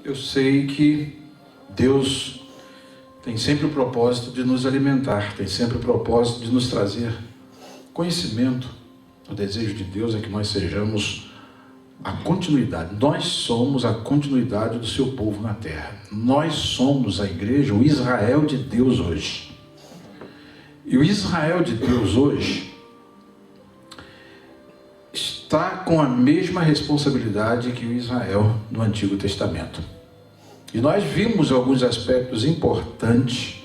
eu sei que Deus tem sempre o propósito de nos alimentar, tem sempre o propósito de nos trazer conhecimento. O desejo de Deus é que nós sejamos a continuidade. Nós somos a continuidade do seu povo na terra. Nós somos a igreja, o Israel de Deus hoje. E o Israel de Deus hoje está com a mesma responsabilidade que o Israel no Antigo Testamento. E nós vimos alguns aspectos importantes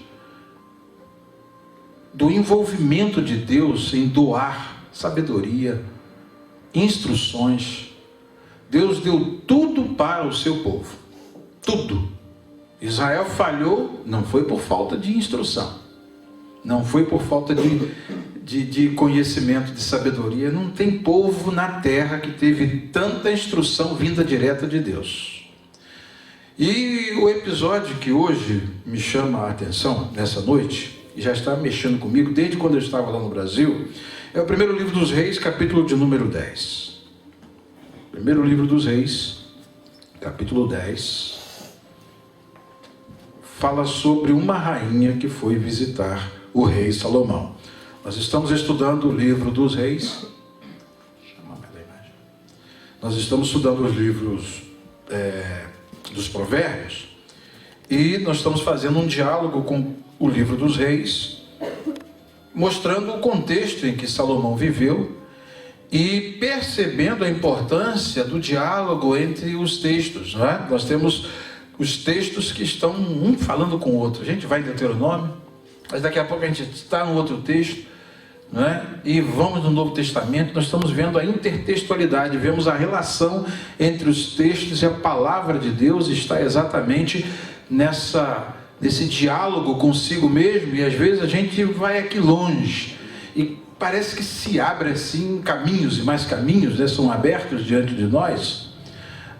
do envolvimento de Deus em doar sabedoria, instruções. Deus deu tudo para o seu povo. Tudo. Israel falhou, não foi por falta de instrução. Não foi por falta de conhecimento, de sabedoria. Não tem povo na terra que teve tanta instrução vinda direta de Deus. E o episódio que hoje me chama a atenção, nessa noite, e já está mexendo comigo desde quando eu estava lá no Brasil, é o primeiro livro dos Reis, capítulo de número 10. Primeiro livro dos Reis, capítulo 10, fala sobre uma rainha que foi visitar o rei Salomão. Nós estamos estudando o livro dos Reis. Nós estamos estudando os livros dos Provérbios. E nós estamos fazendo um diálogo com o livro dos Reis, mostrando o contexto em que Salomão viveu e percebendo a importância do diálogo entre os textos, não é? Nós temos os textos que estão um falando com o outro. A gente vai em Deuteronômio, mas daqui a pouco a gente está no outro texto, não é? E vamos no Novo Testamento, nós estamos vendo a intertextualidade, vemos a relação entre os textos e a palavra de Deus está exatamente nesse diálogo consigo mesmo, e às vezes a gente vai aqui longe, e parece que se abre assim caminhos e mais caminhos, né, são abertos diante de nós,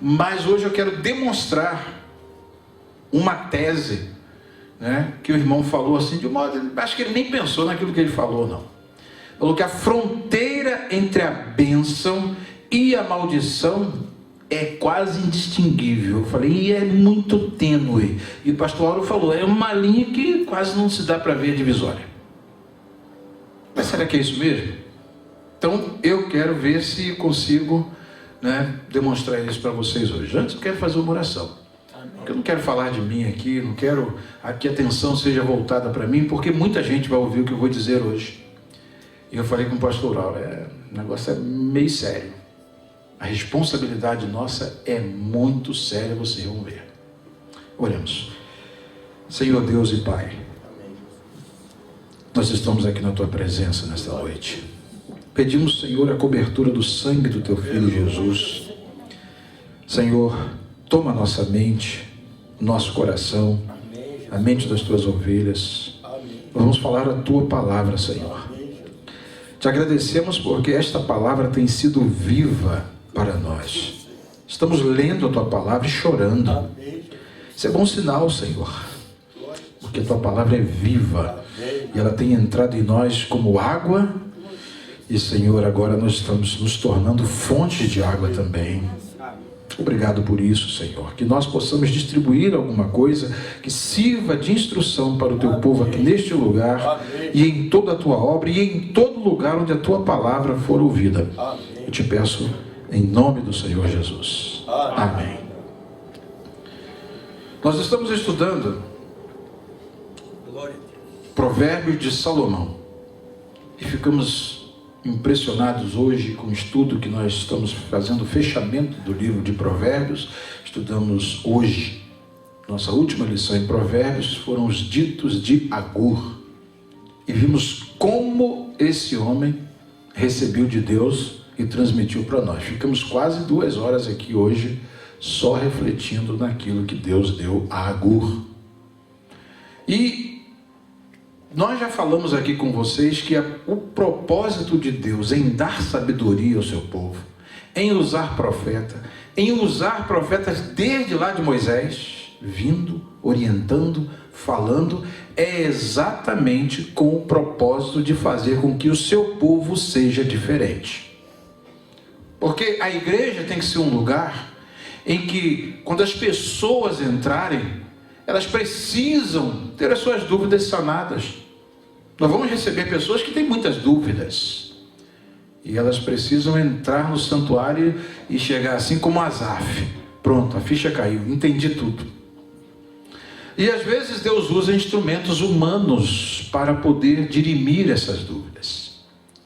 mas hoje eu quero demonstrar uma tese, né, que o irmão falou assim, de um modo, acho que ele nem pensou naquilo que ele falou, não. Falou que a fronteira entre a bênção e a maldição é quase indistinguível. Eu falei, e é muito tênue. E o pastor Auro falou, é uma linha que quase não se dá para ver a divisória. Mas será que é isso mesmo? Então eu quero ver se consigo, né, demonstrar isso para vocês hoje. Antes eu quero fazer uma oração. Porque eu não quero falar de mim aqui, não quero que a atenção seja voltada para mim, porque muita gente vai ouvir o que eu vou dizer hoje. E eu falei com o pastor Auro, o negócio é meio sério. A responsabilidade nossa é muito séria, vocês vão ver. Oremos. Senhor Deus e Pai, nós estamos aqui na Tua presença nesta noite. Pedimos, Senhor, a cobertura do sangue do Teu Filho Jesus. Senhor, toma nossa mente, nosso coração, a mente das Tuas ovelhas. Vamos falar a Tua palavra, Senhor. Te agradecemos porque esta palavra tem sido viva para nós. Estamos lendo a Tua palavra e chorando. Isso é bom sinal, Senhor, porque a Tua palavra é viva e ela tem entrado em nós como água. E, Senhor, agora nós estamos nos tornando fonte de água também. Obrigado por isso, Senhor, que nós possamos distribuir alguma coisa que sirva de instrução para o Teu povo aqui neste lugar e em toda a Tua obra e em todo lugar onde a Tua palavra for ouvida. Eu te peço em nome do Senhor Jesus. Amém. Nós estamos estudando Provérbios de Salomão e ficamos impressionados hoje com o estudo que nós estamos fazendo, o fechamento do livro de Provérbios. Estudamos hoje, nossa última lição em Provérbios, foram os ditos de Agur. E vimos como esse homem recebeu de Deus e transmitiu para nós. Ficamos quase 2 horas aqui hoje, só refletindo naquilo que Deus deu a Agur. E nós já falamos aqui com vocês que o propósito de Deus em dar sabedoria ao seu povo, em usar profetas desde lá de Moisés, vindo, orientando, falando, é exatamente com o propósito de fazer com que o seu povo seja diferente. Porque a igreja tem que ser um lugar em que, quando as pessoas entrarem, elas precisam ter as suas dúvidas sanadas. Nós vamos receber pessoas que têm muitas dúvidas, e elas precisam entrar no santuário e chegar assim como Asaf: pronto, a ficha caiu, entendi tudo. E às vezes Deus usa instrumentos humanos para poder dirimir essas dúvidas.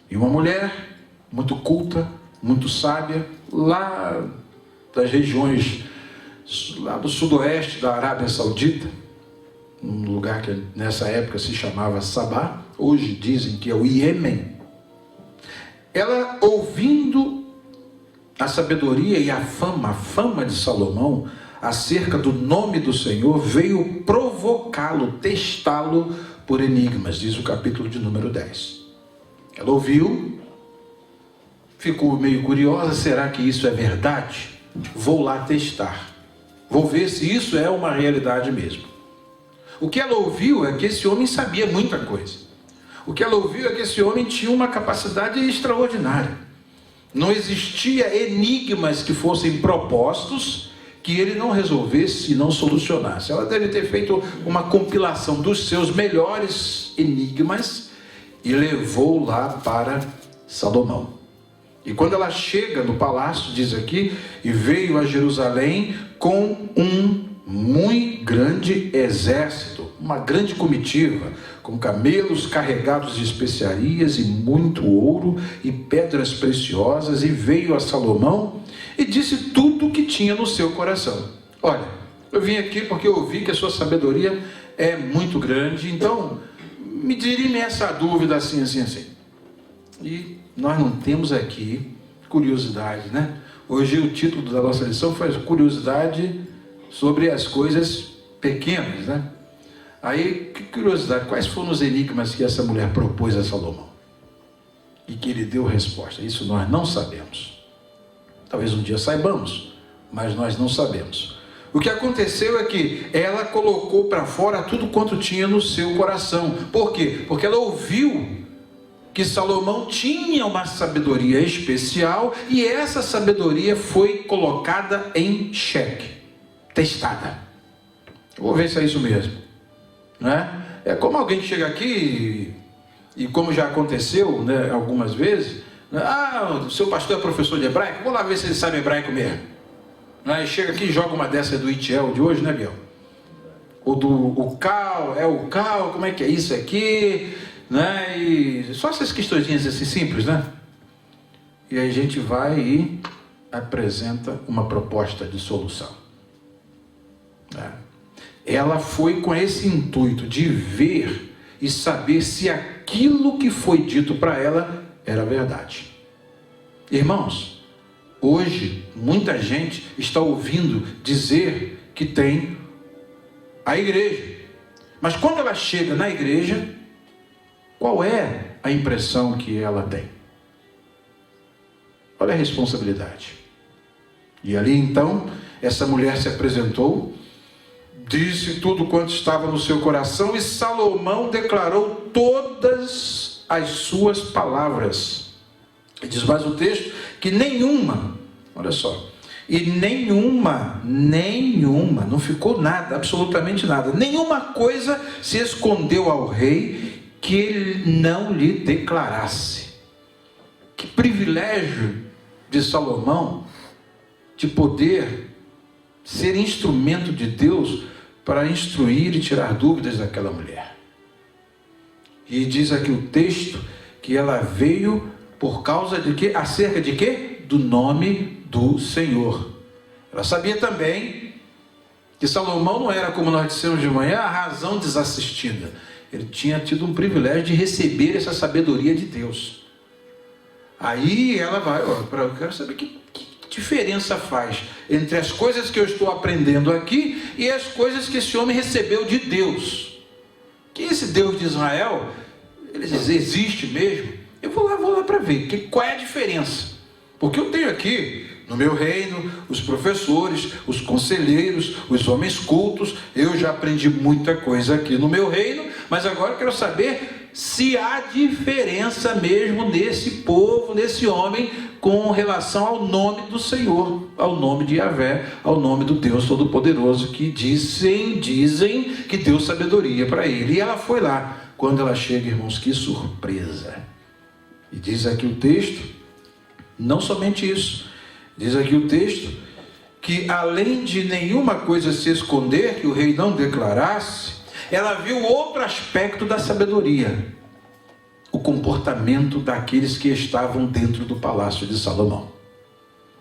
E uma mulher muito culta, muito sábia, lá das regiões, lá do sudoeste da Arábia Saudita, um lugar que nessa época se chamava Sabá, hoje dizem que é o Iêmen. Ela, ouvindo a sabedoria e a fama de Salomão acerca do nome do Senhor, veio provocá-lo, testá-lo por enigmas, diz o capítulo de número 10. Ela ouviu, ficou meio curiosa: será que isso é verdade? Vou lá testar, vou ver se isso é uma realidade mesmo. O que ela ouviu é que esse homem sabia muita coisa. O que ela ouviu é que esse homem tinha uma capacidade extraordinária. Não existia enigmas que fossem propostos que ele não resolvesse e não solucionasse. Ela deve ter feito uma compilação dos seus melhores enigmas e levou lá para Salomão. E quando ela chega no palácio, diz aqui, e veio a Jerusalém com um muito grande exército, uma grande comitiva, com camelos carregados de especiarias e muito ouro e pedras preciosas, e veio a Salomão e disse tudo o que tinha no seu coração. Olha, eu vim aqui porque eu ouvi que a sua sabedoria é muito grande, então me dirime essa dúvida assim. E nós não temos aqui curiosidade, né? Hoje o título da nossa lição foi curiosidade sobre as coisas pequenas, né? Aí, que curiosidade, quais foram os enigmas que essa mulher propôs a Salomão? E que ele deu resposta? Isso nós não sabemos. Talvez um dia saibamos, mas nós não sabemos. O que aconteceu é que ela colocou para fora tudo quanto tinha no seu coração. Por quê? Porque ela ouviu que Salomão tinha uma sabedoria especial, e essa sabedoria foi colocada em xeque, testada. Eu vou ver se é isso mesmo, né? É como alguém que chega aqui e como já aconteceu, né, algumas vezes, né? O seu pastor é professor de hebraico, vou lá ver se ele sabe hebraico mesmo, né? E chega aqui e joga uma dessa do Itiel de hoje, né, Biel? Ou do o cal, como é que é isso aqui, né? E só essas questõezinhas assim simples, né? E aí a gente vai e apresenta uma proposta de solução, né? Ela foi com esse intuito de ver e saber se aquilo que foi dito para ela era verdade. Irmãos, hoje muita gente está ouvindo dizer que tem a igreja, mas quando ela chega na igreja, qual é a impressão que ela tem? Olha a responsabilidade. E ali então, essa mulher se apresentou, disse tudo quanto estava no seu coração, e Salomão declarou todas as suas palavras. E diz mais o texto que nenhuma, olha só, e nenhuma, não ficou nada, absolutamente nada, nenhuma coisa se escondeu ao rei que ele não lhe declarasse. Que privilégio de Salomão de poder ser instrumento de Deus para instruir e tirar dúvidas daquela mulher. E diz aqui o texto que ela veio por causa de quê? Acerca de quê? Do nome do Senhor. Ela sabia também que Salomão não era, como nós dissemos de manhã, a razão desassistida. Ele tinha tido um privilégio de receber essa sabedoria de Deus. Aí ela vai, eu quero saber que diferença faz entre as coisas que eu estou aprendendo aqui e as coisas que esse homem recebeu de Deus. Que esse Deus de Israel, ele existe mesmo? Eu vou lá para ver qual é a diferença. Porque eu tenho aqui no meu reino os professores, os conselheiros, os homens cultos. Eu já aprendi muita coisa aqui no meu reino, mas agora eu quero saber se há diferença mesmo nesse povo, nesse homem, com relação ao nome do Senhor, ao nome de Yahvé, ao nome do Deus Todo-Poderoso, que dizem que deu sabedoria para ele. E ela foi lá. Quando ela chega, irmãos, que surpresa! E diz aqui o texto, não somente isso, diz aqui o texto, que além de nenhuma coisa se esconder, que o rei não declarasse, ela viu outro aspecto da sabedoria, o comportamento daqueles que estavam dentro do palácio de Salomão.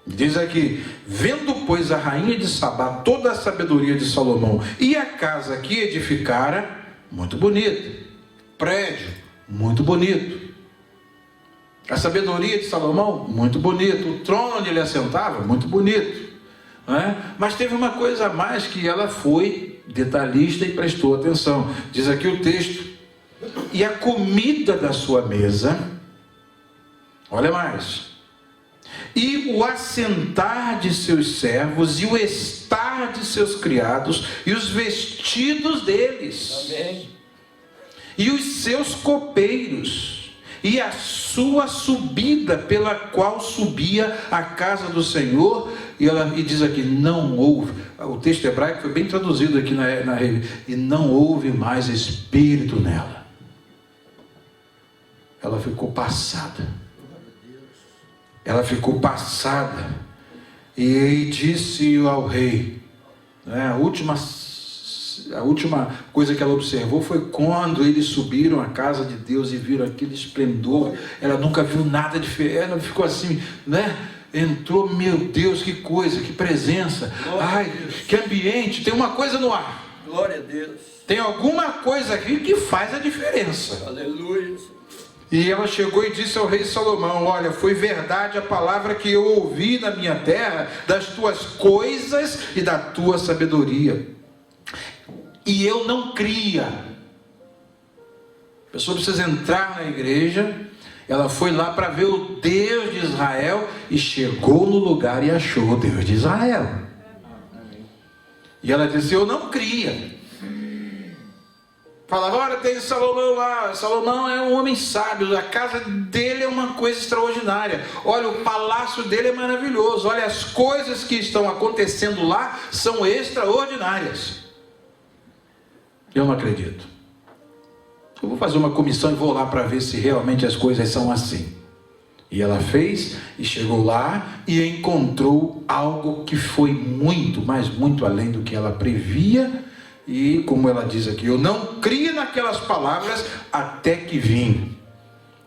Diz aqui, vendo pois a rainha de Sabá toda a sabedoria de Salomão e a casa que edificara, muito bonita, prédio, muito bonito, a sabedoria de Salomão, muito bonito, o trono onde ele assentava, muito bonito, mas teve uma coisa a mais que ela foi detalhista e prestou atenção. Diz aqui o texto, e a comida da sua mesa, olha mais, e o assentar de seus servos, e o estar de seus criados, e os vestidos deles, amém, e os seus copeiros, e a sua subida pela qual subia a casa do Senhor. E diz aqui, não houve, o texto hebraico foi bem traduzido aqui e não houve mais espírito nela. Ela ficou passada. Ela ficou passada. E disse ao rei, a última coisa que ela observou foi quando eles subiram à casa de Deus e viram aquele esplendor. Ela nunca viu nada diferente. Ela ficou assim, entrou, meu Deus, que coisa, que presença. Ai, que ambiente, tem uma coisa no ar. Glória a Deus. Tem alguma coisa aqui que faz a diferença. Aleluia. E ela chegou e disse ao rei Salomão, olha, foi verdade a palavra que eu ouvi na minha terra, das tuas coisas e da tua sabedoria. E eu não cria. A pessoa precisa entrar na igreja. Ela foi lá para ver o Deus de Israel e chegou no lugar e achou o Deus de Israel. E ela disse, eu não cria. Falava, olha, tem Salomão lá. Salomão é um homem sábio, a casa dele é uma coisa extraordinária. Olha, o palácio dele é maravilhoso. Olha, as coisas que estão acontecendo lá são extraordinárias. Eu não acredito. Eu vou fazer uma comissão e vou lá para ver se realmente as coisas são assim. E ela fez, e chegou lá e encontrou algo que foi muito, mas muito além do que ela previa. E como ela diz aqui, eu não criei naquelas palavras até que vim.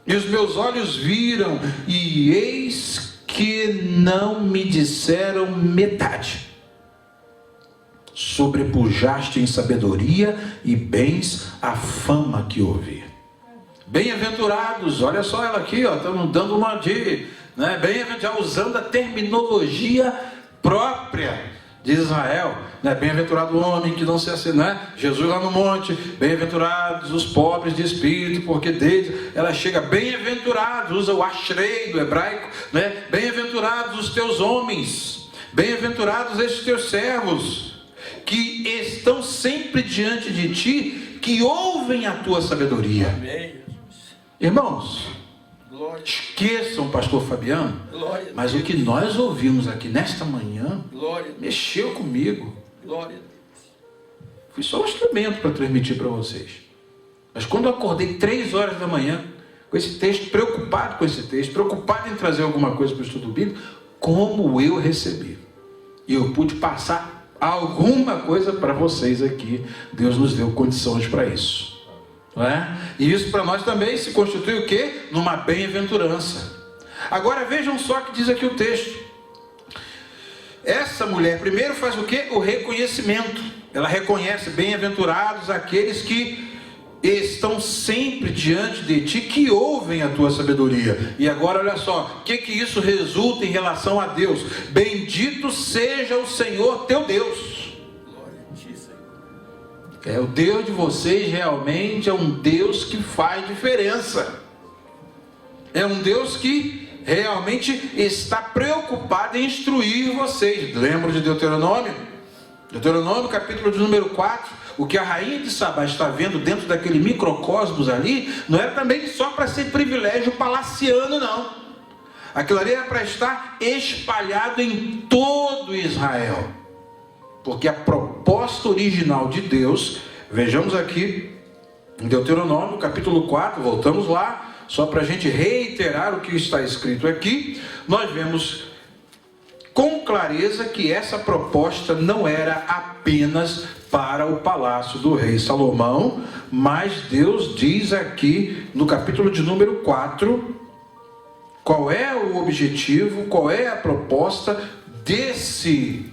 E os meus olhos viram, e eis que não me disseram metade. Sobrepujaste em sabedoria e bens a fama que ouvi. Bem-aventurados, olha só ela aqui, estamos dando uma de, já usando a terminologia própria de Israel, bem-aventurado o homem que não se assina, Jesus lá no monte, bem-aventurados os pobres de espírito, porque deles, ela chega, bem-aventurados, usa o ashrei do hebraico, bem-aventurados os teus homens, bem-aventurados estes teus servos, que estão sempre diante de ti, que ouvem a tua sabedoria. Amém. Irmãos, Glória. Esqueçam, pastor Fabiano, Glória, mas o que nós ouvimos aqui nesta manhã, Glória, mexeu comigo. Glória. Fui só um instrumento para transmitir para vocês. Mas quando eu acordei 3 horas da manhã, com esse texto, preocupado com esse texto, preocupado em trazer alguma coisa para o estudo bíblico, como eu recebi. E eu pude passar alguma coisa para vocês aqui. Deus nos deu condições para isso. Não é? E isso para nós também se constitui o quê? Numa bem-aventurança. Agora vejam só o que diz aqui o texto. Essa mulher primeiro faz o quê? O reconhecimento. Ela reconhece, bem-aventurados aqueles que estão sempre diante de ti, que ouvem a tua sabedoria. E agora olha só, o que isso resulta em relação a Deus? Bendito seja o Senhor teu Deus. O Deus de vocês realmente é um Deus que faz diferença. É um Deus que realmente está preocupado em instruir vocês. Lembram de Deuteronômio? Deuteronômio, capítulo de número 4, o que a rainha de Sabá está vendo dentro daquele microcosmos ali, não era também só para ser privilégio palaciano, não. Aquilo ali era para estar espalhado em todo Israel. Porque a proposta original de Deus, vejamos aqui, em Deuteronômio, capítulo 4, voltamos lá, só para a gente reiterar o que está escrito aqui, nós vemos com clareza que essa proposta não era apenas para o palácio do rei Salomão, mas Deus diz aqui no capítulo de número 4, qual é o objetivo, qual é a proposta desse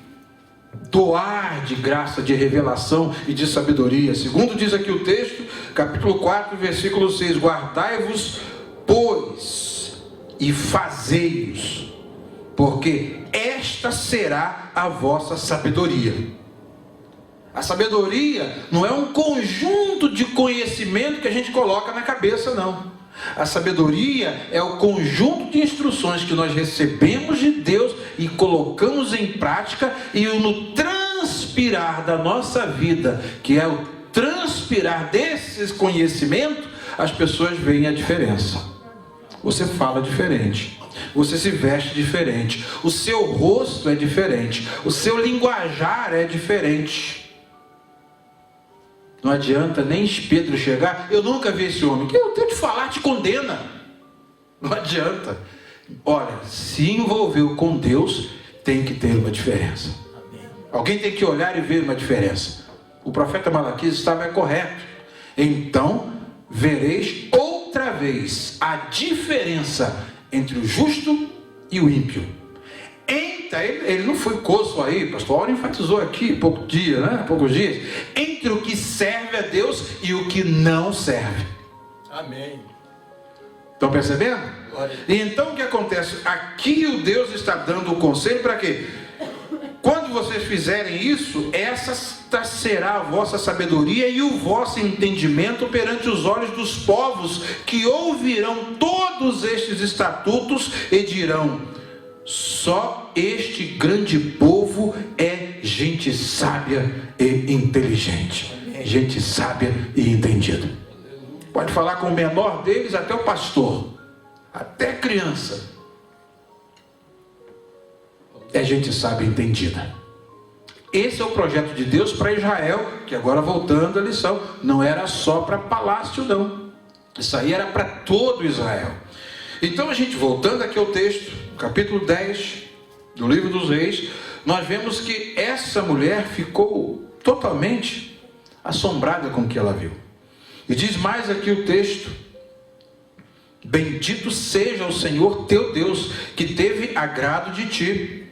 doar de graça, de revelação e de sabedoria. Segundo diz aqui o texto, capítulo 4, versículo 6, guardai-vos, pois, e fazei-os, porque esta será a vossa sabedoria. A sabedoria não é um conjunto de conhecimento que a gente coloca na cabeça, não. A sabedoria é o conjunto de instruções que nós recebemos de Deus e colocamos em prática, e no transpirar da nossa vida, que é o transpirar desses conhecimentos, as pessoas veem a diferença. Você fala diferente, você se veste diferente, o seu rosto é diferente, o seu linguajar é diferente. Não adianta nem Pedro chegar, eu nunca vi esse homem, que eu tenho de falar, te condena. Não adianta. Olha, se envolveu com Deus, tem que ter uma diferença. Alguém tem que olhar e ver uma diferença. O profeta Malaquias estava correto. Então, vereis outra vez a diferença entre o justo e o ímpio. Ele não foi coço aí, pastor Auro enfatizou aqui, poucos dias, entre o que serve a Deus e o que não serve. Amém. Estão percebendo? E então o que acontece? Aqui o Deus está dando o conselho para quê? Quando vocês fizerem isso, essa será a vossa sabedoria e o vosso entendimento perante os olhos dos povos, que ouvirão todos estes estatutos e dirão: só este grande povo é gente sábia e inteligente. Gente sábia e entendida. Pode falar com o menor deles até o pastor, até criança. É gente sábia e entendida. Esse é o projeto de Deus para Israel, que agora voltando à lição, não era só para palácio não. Isso aí era para todo Israel. Então a gente voltando aqui ao texto, capítulo 10 do livro dos Reis, nós vemos que essa mulher ficou totalmente assombrada com o que ela viu. E diz mais aqui o texto: bendito seja o Senhor teu Deus, que teve agrado de ti.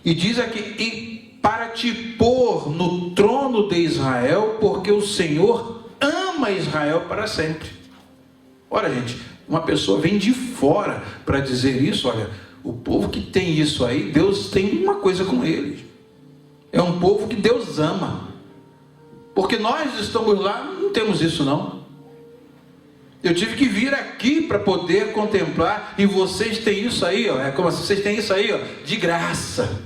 E diz aqui: e para te pôr no trono de Israel, porque o Senhor ama Israel para sempre. Olha, gente, uma pessoa vem de fora para dizer isso. Olha, o povo que tem isso aí, Deus tem uma coisa com eles. É um povo que Deus ama. Porque nós estamos lá, não temos isso não. Eu tive que vir aqui para poder contemplar, e vocês têm isso aí, ó. É como assim, vocês têm isso aí, ó, de graça.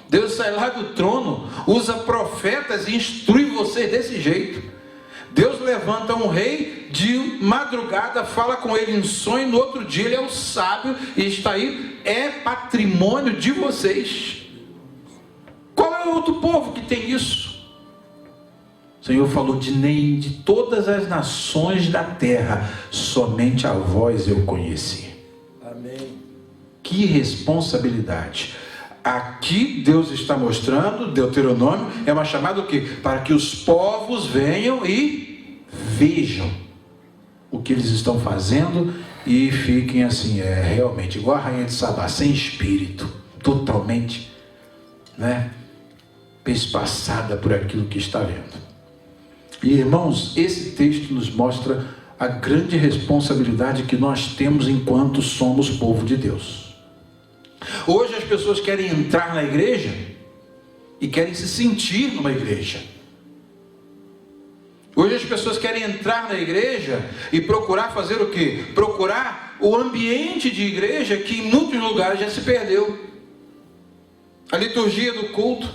Deus sai lá do trono, usa profetas e instrui vocês desse jeito. Deus levanta um rei de madrugada, fala com ele em sonho, no outro dia ele é o sábio e está aí, é patrimônio de vocês. Qual é o outro povo que tem isso? O Senhor falou: nem de todas as nações da terra, somente a vós eu conheci. Amém. Que responsabilidade. Aqui Deus está mostrando, Deuteronômio é uma chamada o quê? Para que os povos venham e vejam o que eles estão fazendo e fiquem assim, realmente igual a rainha de Sabá, sem espírito, totalmente, pespassada por aquilo que está vendo. E irmãos, esse texto nos mostra a grande responsabilidade que nós temos enquanto somos povo de Deus. Hoje as pessoas querem entrar na igreja e querem se sentir numa igreja. Hoje as pessoas querem entrar na igreja e procurar fazer o quê? Procurar o ambiente de igreja que em muitos lugares já se perdeu. A liturgia do culto,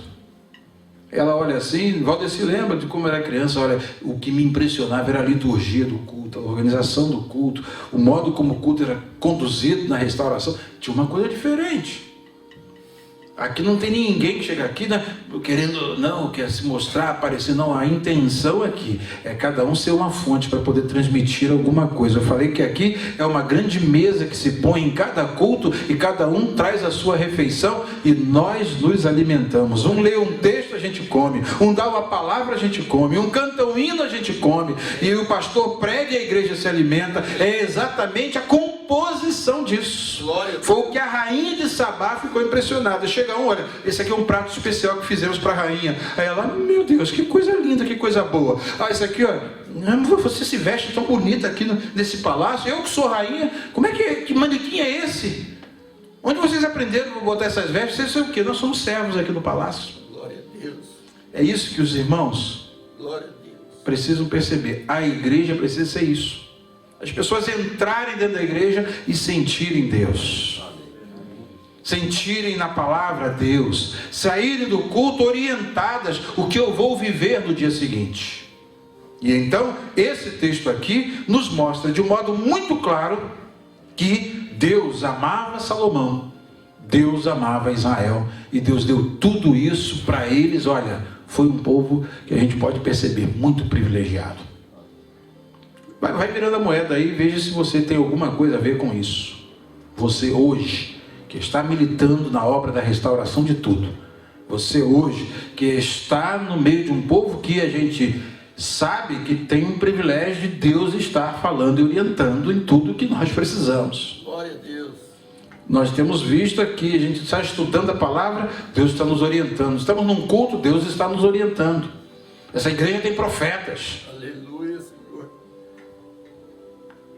Ela olha assim, Valdeci lembra de como era criança, olha, o que me impressionava era a liturgia do culto, a organização do culto, o modo como o culto era conduzido na restauração, tinha uma coisa diferente. Aqui não tem ninguém que chega aqui, né, querendo, não, quer se mostrar, aparecer, não, a intenção aqui é cada um ser uma fonte para poder transmitir alguma coisa. Eu falei que aqui é uma grande mesa que se põe em cada culto e cada um traz a sua refeição e nós nos alimentamos. Um lê um texto, a gente come, um dá uma palavra, a gente come, um canta um hino, a gente come, e o pastor prega e a igreja se alimenta. É exatamente a composição disso. Foi o que a rainha de Sabá ficou impressionada. Chega um, olha, esse aqui é um prato especial que fizemos para a rainha. Aí ela, meu Deus, que coisa linda, que coisa boa. Ah, esse aqui, ó, você se veste tão bonita aqui nesse palácio. Eu que sou rainha, como é que manequim é esse? Onde vocês aprenderam a botar essas vestes? Vocês são o quê? Nós somos servos aqui no palácio. Glória a Deus. É isso que os irmãos precisam perceber. A igreja precisa ser isso. As pessoas entrarem dentro da igreja e sentirem Deus. Sentirem na palavra Deus. Saírem do culto orientadas o que eu vou viver no dia seguinte. E então, esse texto aqui nos mostra de um modo muito claro que Deus amava Salomão, Deus amava Israel, e Deus deu tudo isso para eles. Olha, foi um povo que a gente pode perceber, muito privilegiado. Vai virando a moeda aí, veja se você tem alguma coisa a ver com isso. Você hoje, que está militando na obra da restauração de tudo. Você hoje, que está no meio de um povo que a gente sabe que tem um privilégio de Deus estar falando e orientando em tudo que nós precisamos. Glória a Deus. Nós temos visto aqui, a gente está estudando a palavra, Deus está nos orientando. Estamos num culto, Deus está nos orientando. Essa igreja tem profetas. Aleluia, Senhor.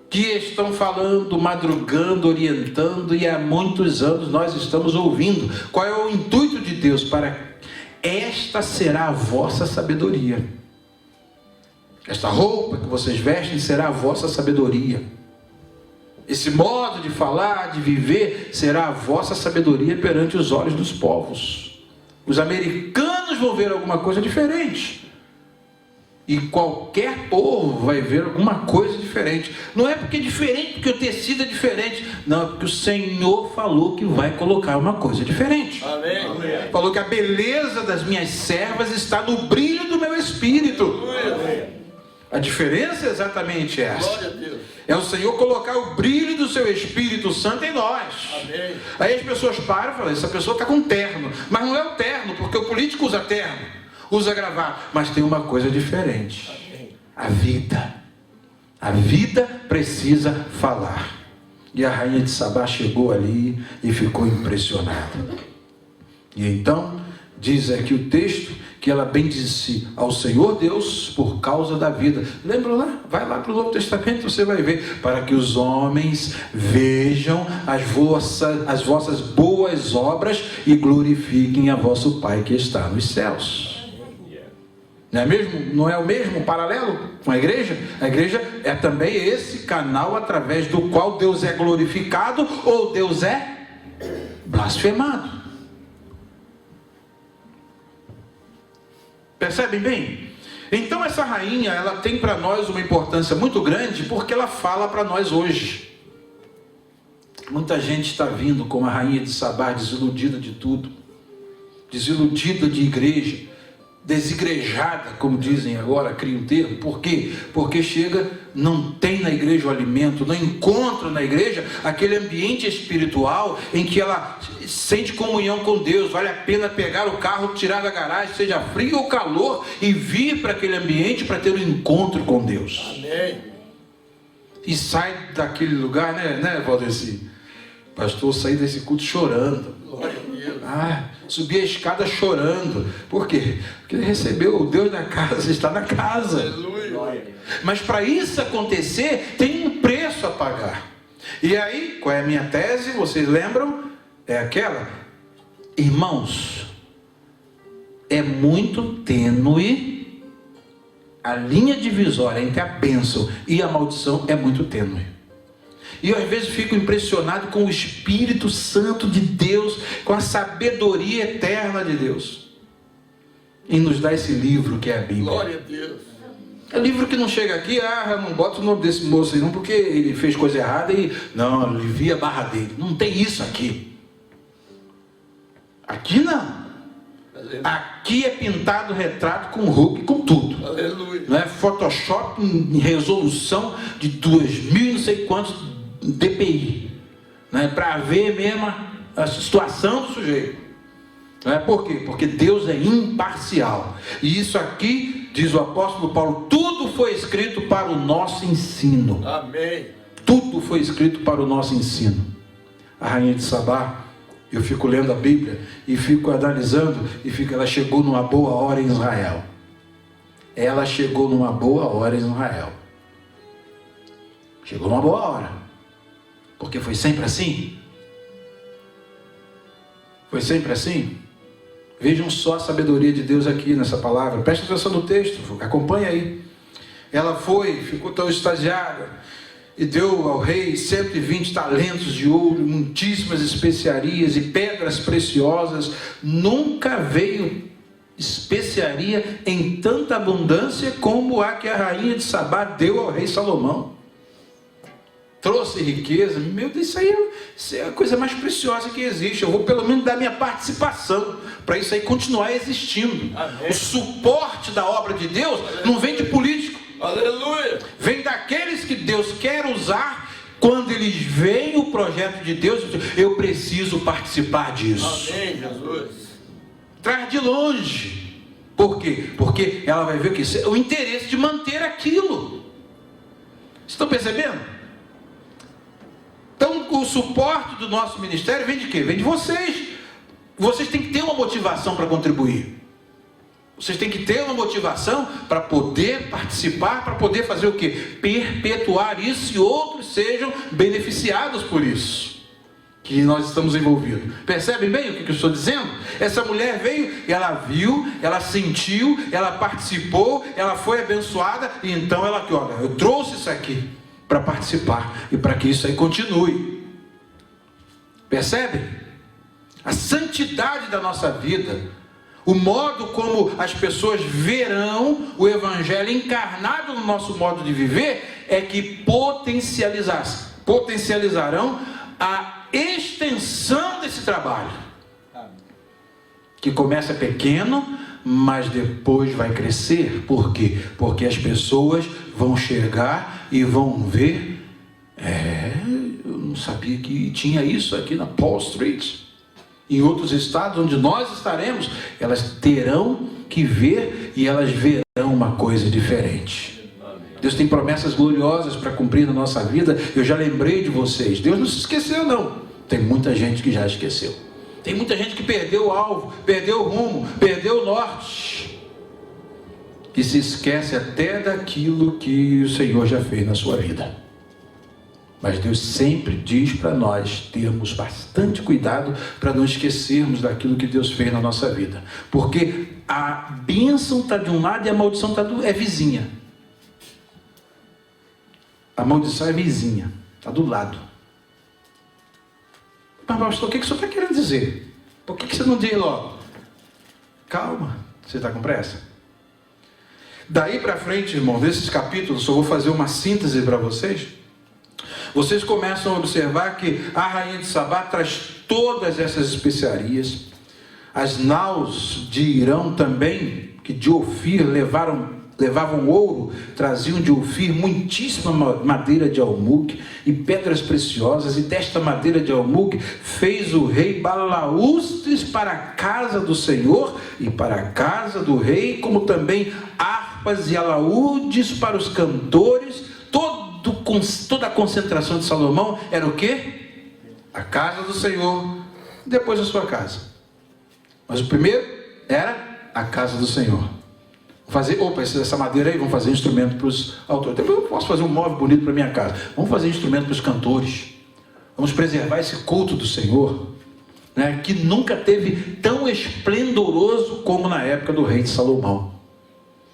Que estão falando, madrugando, orientando, e há muitos anos nós estamos ouvindo. Qual é o intuito de Deus? Para esta será a vossa sabedoria. Esta roupa que vocês vestem será a vossa sabedoria. Esse modo de falar, de viver, será a vossa sabedoria perante os olhos dos povos. Os americanos vão ver alguma coisa diferente. E qualquer povo vai ver alguma coisa diferente. Não é porque é diferente, porque o tecido é diferente. Não, é porque o Senhor falou que vai colocar uma coisa diferente. Amém. Falou que a beleza das minhas servas está no brilho do meu espírito. Aleluia. A diferença é exatamente essa. Glória a Deus. É o Senhor colocar o brilho do seu Espírito Santo em nós. Amém. Aí as pessoas param e falam, essa pessoa está com terno. Mas não é o terno, porque o político usa terno, usa gravata. Mas tem uma coisa diferente. Amém. A vida. A vida precisa falar. E a rainha de Sabá chegou ali e ficou impressionada. E então, diz aqui o texto, que ela bendisse ao Senhor Deus por causa da vida. Lembra lá? Vai lá para o Novo Testamento, você vai ver. Para que os homens vejam as vossas boas obras e glorifiquem a vosso Pai que está nos céus. Não é mesmo? Não é o mesmo paralelo com a igreja? A igreja é também esse canal através do qual Deus é glorificado ou Deus é blasfemado. Percebem bem? Então essa rainha, ela tem para nós uma importância muito grande, porque ela fala para nós hoje. Muita gente está vindo como a rainha de Sabá, desiludida de tudo, desiludida de igreja, desigrejada, como dizem agora, cria um termo. Por quê? Porque chega, não tem na igreja o alimento, não encontra na igreja aquele ambiente espiritual em que ela sente comunhão com Deus. Vale a pena pegar o carro, tirar da garagem, seja frio ou calor, e vir para aquele ambiente para ter um encontro com Deus. Amém. E sai daquele lugar, né, Valdeci? Pastor, saí desse culto chorando. Glória a Deus. Subi a escada chorando. Por quê? Porque ele recebeu, o Deus da casa está na casa. Aleluia. Mas para isso acontecer, tem um preço a pagar. E aí, qual é a minha tese? Vocês lembram? É aquela: irmãos, é muito tênue, a linha divisória entre a bênção e a maldição é muito tênue. E eu às vezes fico impressionado com o Espírito Santo de Deus, com a sabedoria eterna de Deus. em nos dar esse livro que é a Bíblia. Glória a Deus. É livro que não chega aqui, eu não boto o nome desse moço aí não, porque ele fez coisa errada e não, alivia a barra dele. Não tem isso aqui. Aqui não. Aleluia. Aqui é pintado retrato com Hulk, com tudo. Aleluia. Não é Photoshop em resolução de 2000 não sei quantos dpi. Não é para ver mesmo a situação do sujeito. Não é por quê? Porque Deus é imparcial. E isso aqui, diz o apóstolo Paulo, tudo foi escrito para o nosso ensino. Amém. Tudo foi escrito para o nosso ensino. A rainha de Sabá, eu fico lendo a Bíblia e fico analisando e ela chegou numa boa hora em Israel. Ela chegou numa boa hora em Israel. Chegou numa boa hora. Porque foi sempre assim? Foi sempre assim? Vejam só a sabedoria de Deus aqui nessa palavra. Preste atenção no texto, acompanha aí. Ela foi, ficou tão extasiada e deu ao rei 120 talentos de ouro, muitíssimas especiarias e pedras preciosas. Nunca veio especiaria em tanta abundância como a que a rainha de Sabá deu ao rei Salomão. Trouxe riqueza. Meu Deus, isso é a coisa mais preciosa que existe. Eu vou pelo menos dar minha participação para isso aí continuar existindo. Amém. O suporte da obra de Deus não vem de político. Aleluia. Vem daqueles que Deus quer usar. Quando eles veem o projeto de Deus, eu preciso participar disso. Amém, Jesus. Traz de longe. Por quê? Porque ela vai ver que o interesse de manter aquilo. Estão percebendo? Então o suporte do nosso ministério vem de quê? Vem de vocês. Vocês têm que ter uma motivação para contribuir. Vocês têm que ter uma motivação para poder participar, para poder fazer o quê? Perpetuar isso e outros sejam beneficiados por isso que nós estamos envolvidos. Percebem bem o que eu estou dizendo? Essa mulher veio, ela viu, ela sentiu, ela participou, ela foi abençoada, e então ela aqui, olha, eu trouxe isso aqui para participar e para que isso aí continue. Percebem? A santidade da nossa vida, o modo como as pessoas verão o Evangelho encarnado no nosso modo de viver, é que potencializarão a extensão desse trabalho, que começa pequeno, mas depois vai crescer. Por quê? Porque as pessoas vão chegar e vão ver, eu não sabia que tinha isso aqui na Paul Street. Em outros estados onde nós estaremos, elas terão que ver e elas verão uma coisa diferente. Deus tem promessas gloriosas para cumprir na nossa vida. Eu já lembrei de vocês. Deus não se esqueceu, não. Tem muita gente que já esqueceu. Tem muita gente que perdeu o alvo, perdeu o rumo, perdeu o norte. Que se esquece até daquilo que o Senhor já fez na sua vida. Mas Deus sempre diz para nós termos bastante cuidado para não esquecermos daquilo que Deus fez na nossa vida. Porque a bênção está de um lado e a maldição é vizinha. A maldição é vizinha, está do lado. Mas pastor, o que o senhor está querendo dizer? Por que você não diz logo? Calma, você está com pressa? Daí para frente, irmão, desses capítulos, só vou fazer uma síntese para vocês. Vocês começam a observar que a rainha de Sabá traz todas essas especiarias. As naus de Irão também, que de Ofir levavam ouro, traziam de Ofir muitíssima madeira de almuque e pedras preciosas, e desta madeira de almuque fez o rei balaústres para a casa do Senhor e para a casa do rei, como também harpas e alaúdes para os cantores. Toda a concentração de Salomão era o quê? A casa do Senhor, depois a sua casa. Mas o primeiro era a casa do Senhor. Essa madeira aí, vamos fazer instrumento para os autores. Depois eu posso fazer um móvel bonito para minha casa. Vamos fazer instrumento para os cantores. Vamos preservar esse culto do Senhor, né, que nunca teve tão esplendoroso como na época do rei Salomão.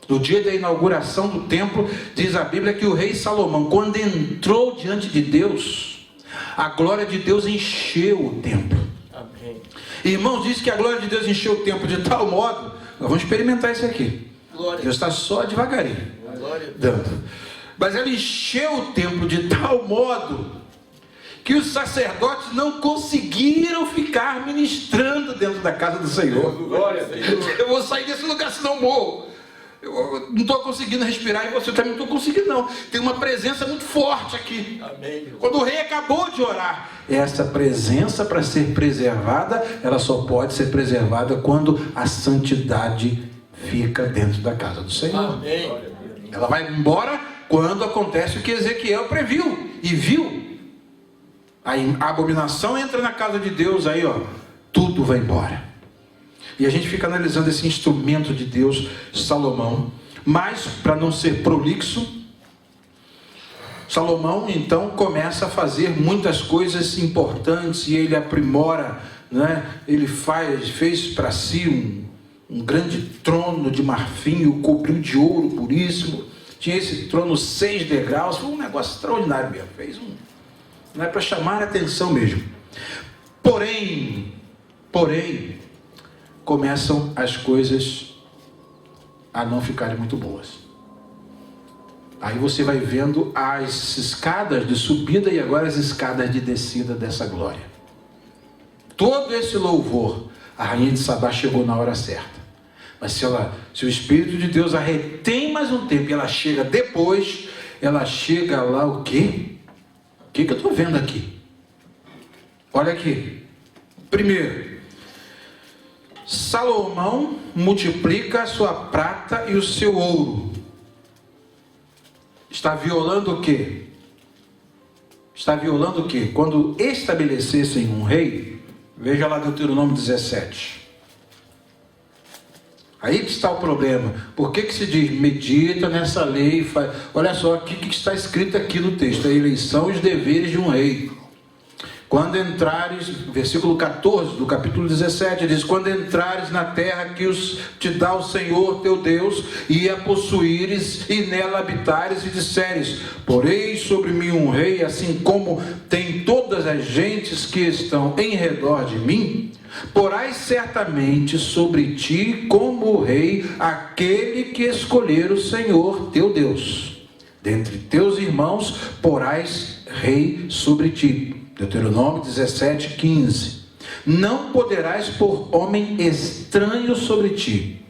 No dia da inauguração do templo, diz a Bíblia que o rei Salomão, quando entrou diante de Deus, a glória de Deus encheu o templo. Amém. Irmãos, diz que a glória de Deus encheu o templo de tal modo, vamos experimentar isso aqui. Glória. Deus está só devagarinho Glória. dando. Mas ela encheu o templo de tal modo que os sacerdotes não conseguiram ficar ministrando dentro da casa do Senhor. Glória a Deus. Eu vou sair desse lugar, senão morro. Eu não estou conseguindo respirar e você também não estou conseguindo, não. Tem uma presença muito forte aqui. Amém. Quando o rei acabou de orar, essa presença, para ser preservada, ela só pode ser preservada quando a santidade fica dentro da casa do Senhor. Amém. Ela vai embora quando acontece o que Ezequiel previu e viu. A abominação entra na casa de Deus, aí ó, tudo vai embora. E a gente fica analisando esse instrumento de Deus, Salomão. Mas, para não ser prolixo, Salomão então começa a fazer muitas coisas importantes e ele aprimora, né? Ele fez para si um grande trono de marfim, o cobriu de ouro puríssimo. Tinha esse trono 6 degraus, foi um negócio extraordinário mesmo. Fez não é para chamar a atenção mesmo. Porém, começam as coisas a não ficarem muito boas. Aí você vai vendo as escadas de subida e agora as escadas de descida dessa glória. Todo esse louvor, a rainha de Sabá chegou na hora certa. Mas se o Espírito de Deus a retém mais um tempo e ela chega depois, ela chega lá o quê? O que eu estou vendo aqui? Olha aqui. Primeiro, Salomão multiplica a sua prata e o seu ouro. Está violando o quê? Está violando o quê? Quando estabelecessem um rei, veja lá Deuteronômio 17. Aí que está o problema. Por que se diz, medita nessa lei? Olha só o que está escrito aqui no texto: a eleição e os deveres de um rei. Quando entrares, versículo 14 do capítulo 17, diz: quando entrares na terra que te dá o Senhor teu Deus, e a possuíres, e nela habitares, e disseres: porei sobre mim um rei, assim como tem todas as gentes que estão em redor de mim, porás certamente sobre ti como rei aquele que escolher o Senhor teu Deus. Dentre teus irmãos porás rei sobre ti. Deuteronômio 17, 15. Não poderás pôr homem estranho sobre ti,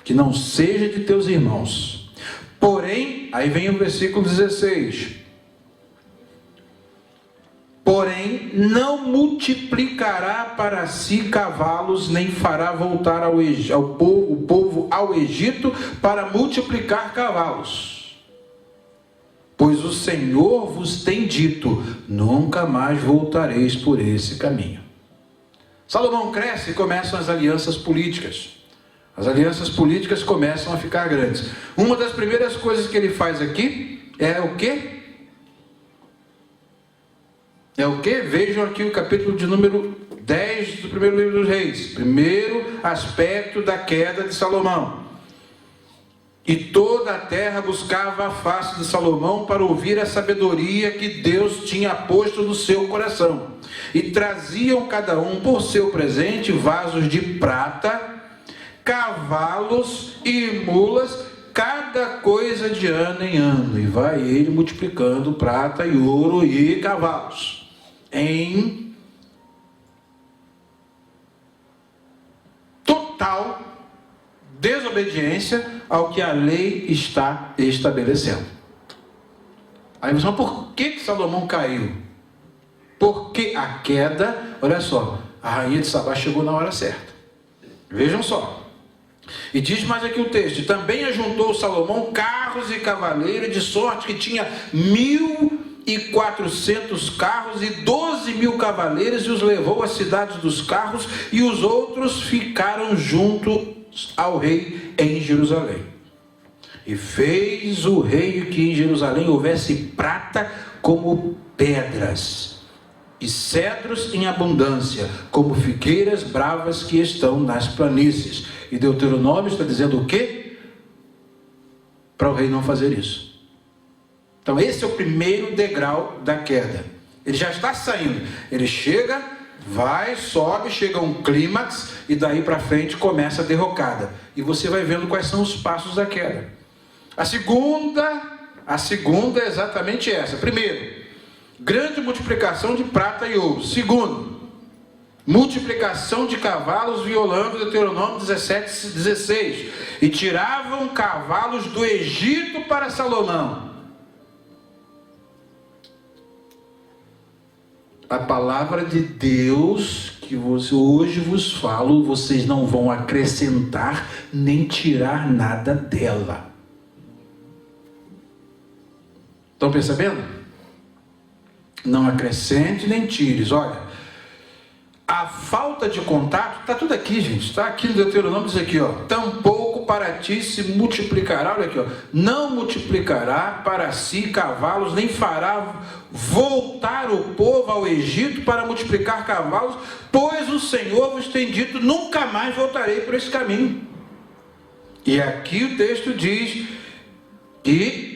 que não seja de teus irmãos. Porém, aí vem o versículo 16. Porém, não multiplicará para si cavalos, nem fará voltar o povo ao Egito para multiplicar cavalos. Pois o Senhor vos tem dito: nunca mais voltareis por esse caminho. Salomão cresce e começam as alianças políticas. As alianças políticas começam a ficar grandes. Uma das primeiras coisas que ele faz aqui é o quê? É o quê? Vejam aqui o capítulo de número 10 do primeiro livro dos Reis. Primeiro aspecto da queda de Salomão. E toda a terra buscava a face de Salomão para ouvir a sabedoria que Deus tinha posto no seu coração. E traziam cada um por seu presente vasos de prata, cavalos e mulas, cada coisa de ano em ano. E vai ele multiplicando prata e ouro e cavalos. Em total desobediência ao que a lei está estabelecendo. Aí você fala, por que Salomão caiu? Porque a queda, olha só, a rainha de Sabá chegou na hora certa. Vejam só. E diz mais aqui o texto: também ajuntou Salomão carros e cavaleiros, de sorte que tinha 1.400 carros e 12.000 cavaleiros, e os levou às cidades dos carros, e os outros ficaram junto ao rei em Jerusalém. E fez o rei que em Jerusalém houvesse prata como pedras, e cedros em abundância, como figueiras bravas que estão nas planícies. E Deuteronômio está dizendo o quê? Para o rei não fazer isso. Então esse é o primeiro degrau da queda. Ele já está saindo. Ele chega Vai, sobe, chega a um clímax e daí para frente começa a derrocada. E você vai vendo quais são os passos da queda. A segunda é exatamente essa. Primeiro, grande multiplicação de prata e ouro. Segundo, multiplicação de cavalos, violando Deuteronômio 17:16. E tiravam cavalos do Egito para Salomão. A palavra de Deus que hoje vos falo, vocês não vão acrescentar nem tirar nada dela. Estão percebendo? Não acrescente nem tires. Olha, a falta de contato, está tudo aqui, gente, está aqui no Deuteronômio, diz aqui, ó, tampouco para ti se multiplicará, olha aqui, ó, não multiplicará para si cavalos, nem fará voltar o povo ao Egito para multiplicar cavalos, pois o Senhor vos tem dito, nunca mais voltarei por esse caminho. E aqui o texto diz que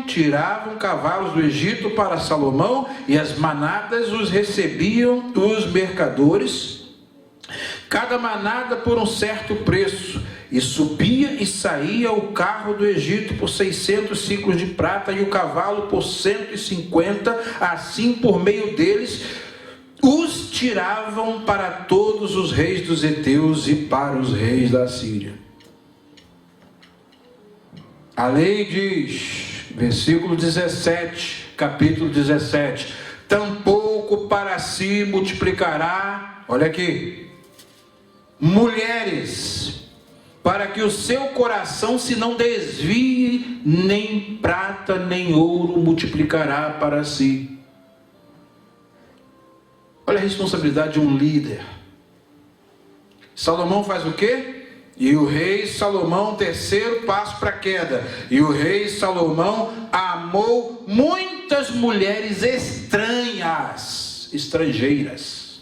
tiravam cavalos do Egito para Salomão, e as manadas os recebiam os mercadores, cada manada por um certo preço, e subia e saía o carro do Egito por 600 ciclos de prata, e o cavalo por 150, assim por meio deles os tiravam para todos os reis dos heteus e para os reis da Síria. A lei diz, versículo 17, capítulo 17, tampouco para si multiplicará, olha aqui, mulheres, para que o seu coração se não desvie, nem prata nem ouro multiplicará para si. Olha a responsabilidade de um líder. Salomão faz o quê? E o rei Salomão, terceiro passo para a queda, e o rei Salomão amou muitas mulheres estrangeiras,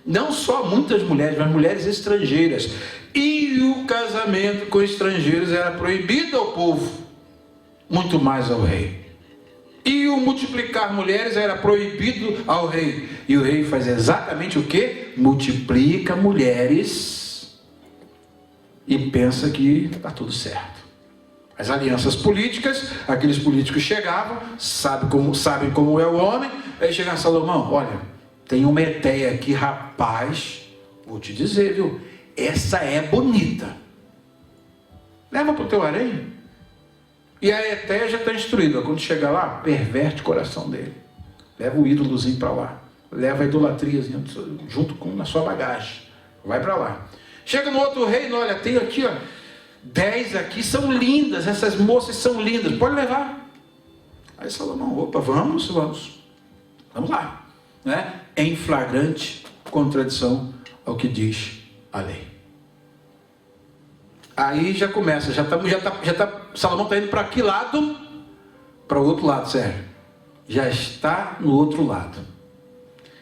não só muitas mulheres, mas mulheres estrangeiras, e o casamento com estrangeiros era proibido ao povo, muito mais ao rei, e o multiplicar mulheres era proibido ao rei, e o rei faz exatamente o que? Multiplica mulheres, e pensa que está tudo certo. As alianças políticas, aqueles políticos chegavam, sabem como é o homem, aí chega Salomão, olha, tem uma Eteia aqui, rapaz, vou te dizer, viu, essa é bonita, leva para o teu harém, e a Eteia já está instruída, quando chega lá, perverte o coração dele, leva o ídolozinho para lá, leva a idolatriazinha junto com na sua bagagem, vai para lá. Chega no outro reino, olha, tem aqui, ó, 10 aqui, são lindas, essas moças são lindas, pode levar. Aí Salomão, opa, vamos lá, né? Em flagrante contradição ao que diz a lei. Aí já começa, Salomão está indo para que lado? Para o outro lado, Sérgio. Já está no outro lado.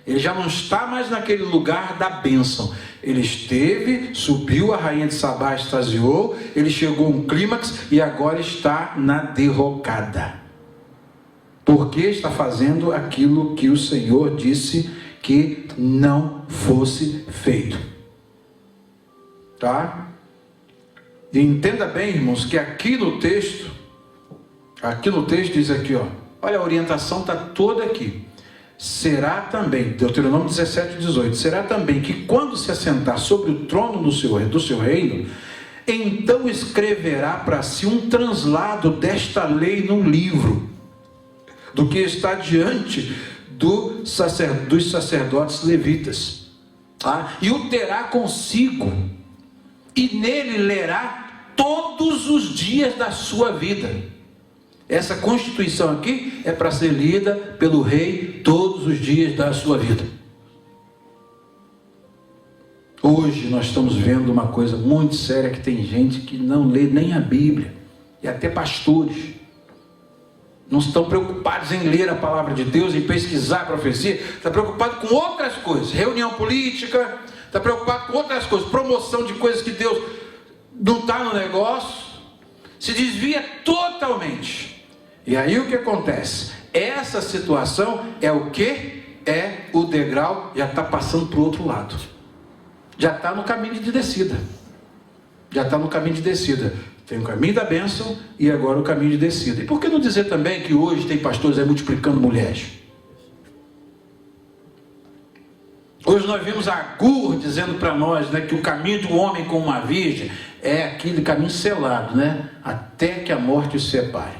Ele já não está mais naquele lugar da bênção. Ele esteve, subiu, a rainha de Sabá extasiou, ele chegou a um clímax e agora está na derrocada. Porque está fazendo aquilo que o Senhor disse que não fosse feito. Tá? E entenda bem, irmãos, que aqui no texto diz aqui, ó, olha, a orientação está toda aqui. Será também, Deuteronômio 17:18, será também que quando se assentar sobre o trono do seu reino, então escreverá para si um translado desta lei num livro, do que está diante dos sacerdotes levitas, tá? E o terá consigo, e nele lerá todos os dias da sua vida. Essa constituição aqui é para ser lida pelo rei todos os dias da sua vida. Hoje nós estamos vendo uma coisa muito séria, que tem gente que não lê nem a Bíblia, e até pastores não estão preocupados em ler a palavra de Deus, em pesquisar a profecia, está preocupado com outras coisas, reunião política, está preocupado com outras coisas, promoção de coisas que Deus não está no negócio, se desvia totalmente. E aí o que acontece? Essa situação é o que? é o degrau, já está passando para o outro lado. Já está no caminho de descida. Já está no caminho de descida. Tem o caminho da bênção e agora o caminho de descida. E por que não dizer também que hoje tem pastores aí multiplicando mulheres? Hoje nós vimos a Agur dizendo para nós, né, que o caminho do homem com uma virgem é aquele caminho selado, né, até que a morte os separe.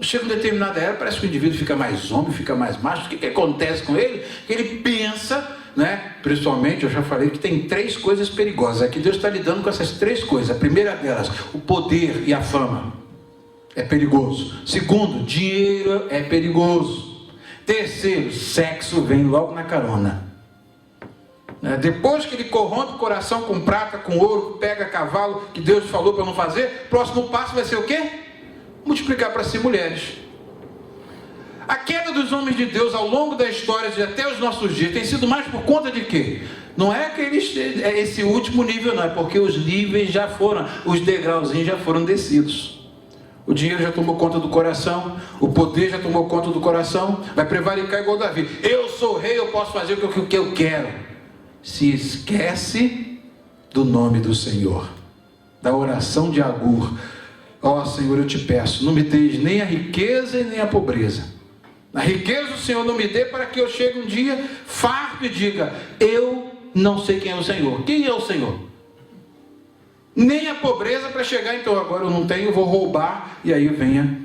Chega uma determinada era, parece que o indivíduo fica mais homem, fica mais macho. O que acontece com ele? Ele pensa, né? Principalmente, eu já falei que tem 3 coisas perigosas. Aqui Deus está lidando com essas 3 coisas. A primeira delas, o poder e a fama. É perigoso. Segundo, dinheiro é perigoso. Terceiro, sexo vem logo na carona. Depois que ele corrompe o coração com prata, com ouro, pega cavalo, que Deus falou para não fazer, próximo passo vai ser o quê? Multiplicar para si mulheres. A queda dos homens de Deus ao longo da história de até os nossos dias tem sido mais por conta de quê? Não é que esse último nível, não, é porque os níveis já foram, os degrauzinhos já foram descidos. O dinheiro já tomou conta do coração, o poder já tomou conta do coração, vai prevaricar igual Davi. Eu sou rei, eu posso fazer o que eu quero. Se esquece do nome do Senhor, da oração de Agur. Ó Senhor, eu te peço, não me deis nem a riqueza e nem a pobreza. A riqueza o Senhor não me dê para que eu chegue um dia farto e diga, eu não sei quem é o Senhor. Quem é o Senhor? Nem a pobreza para chegar, então agora eu não tenho, vou roubar, e aí venha